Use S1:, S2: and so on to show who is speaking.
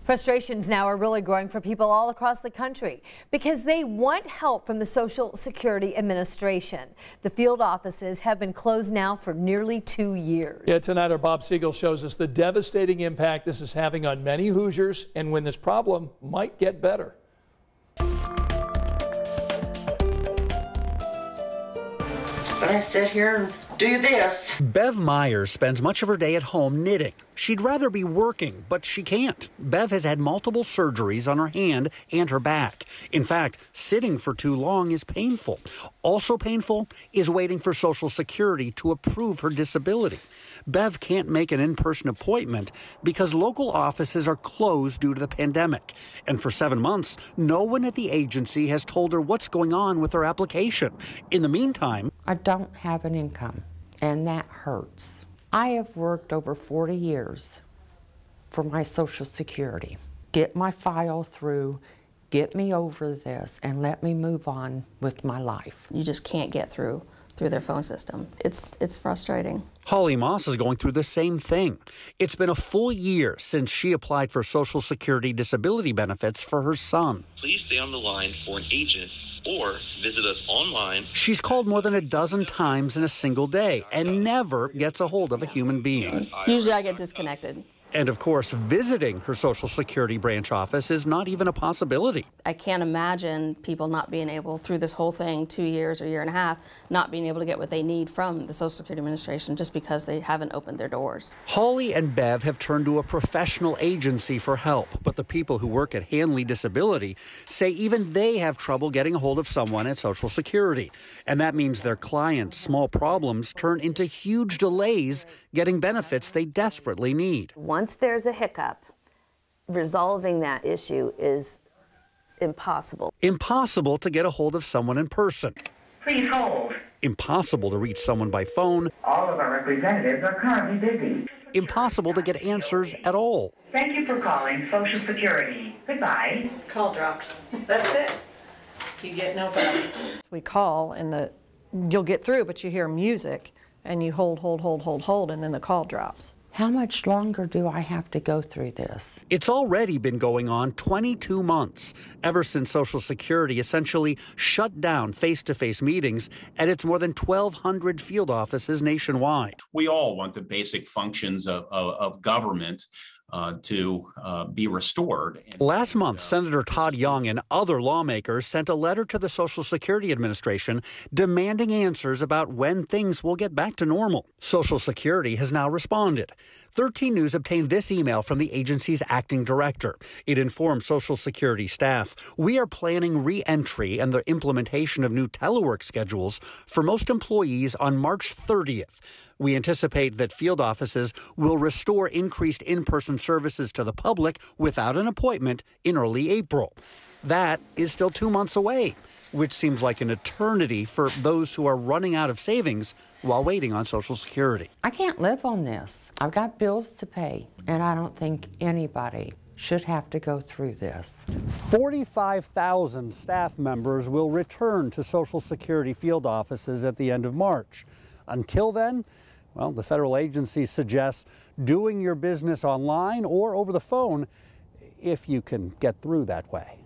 S1: Frustrations now are really growing for people all across the country because they want help from the Social Security Administration. The field offices have been closed now for nearly 2 years.
S2: Yeah, tonight our Bob Siegel shows us the devastating impact this is having on many Hoosiers and when this problem might get better.
S3: But I sit here and do this.
S4: Bev Myers spends much of her day at home knitting. She'd rather be working, but she can't. Bev has had multiple surgeries on her hand and her back. In fact, sitting for too long is painful. Also painful is waiting for Social Security to approve her disability. Bev can't make an in-person appointment because local offices are closed due to the pandemic. And for 7 months, no one at the agency has told her what's going on with her application. In the meantime,
S3: I don't have an income, and that hurts. I have worked over 40 years for my Social Security. Get my file through, get me over this, and let me move on with my life.
S5: You just can't get through their phone system. It's frustrating.
S4: Holly Moss is going through the same thing. It's been a full year since she applied for Social Security disability benefits for her son.
S6: Please stay on the line for an agent or visit us online.
S4: She's called more than a dozen times in a single day and never gets a hold of a human being.
S5: Usually I get disconnected.
S4: And of course, visiting her Social Security branch office is not even a possibility.
S5: I can't imagine people not being able, through this whole thing, 2 years or a year and a half, not being able to get what they need from the Social Security Administration just because they haven't opened their doors.
S4: Holly and Bev have turned to a professional agency for help, but the people who work at Hanley Disability say even they have trouble getting a hold of someone at Social Security. And that means their clients' small problems turn into huge delays getting benefits they desperately need.
S7: Once there's a hiccup, resolving that issue is impossible.
S4: Impossible to get a hold of someone in person.
S8: Please hold.
S4: Impossible to reach someone by phone.
S8: All of our representatives are currently busy.
S4: Impossible to get answers at all.
S8: Thank you for calling Social Security. Goodbye.
S9: Call drops. That's it. You get nobody. We call and you'll get through, but you hear music and you hold, and then the call drops.
S3: How much longer do I have to go through this?
S4: It's already been going on 22 months, ever since Social Security essentially shut down face-to-face meetings at its more than 1,200 field offices nationwide.
S10: We all want the basic functions of government to be restored.
S4: Last month, Senator Todd Young and other lawmakers sent a letter to the Social Security Administration demanding answers about when things will get back to normal. Social Security has now responded. 13 News obtained this email from the agency's acting director. It informed Social Security staff, "We are planning re-entry and the implementation of new telework schedules for most employees on March 30th. We anticipate that field offices will restore increased in-person services to the public without an appointment in early April." That is still 2 months away, which seems like an eternity for those who are running out of savings while waiting on Social Security.
S3: I can't live on this. I've got bills to pay, and I don't think anybody should have to go through this.
S4: 45,000 staff members will return to Social Security field offices at the end of March. Until then, well, the federal agency suggests doing your business online or over the phone if you can get through that way.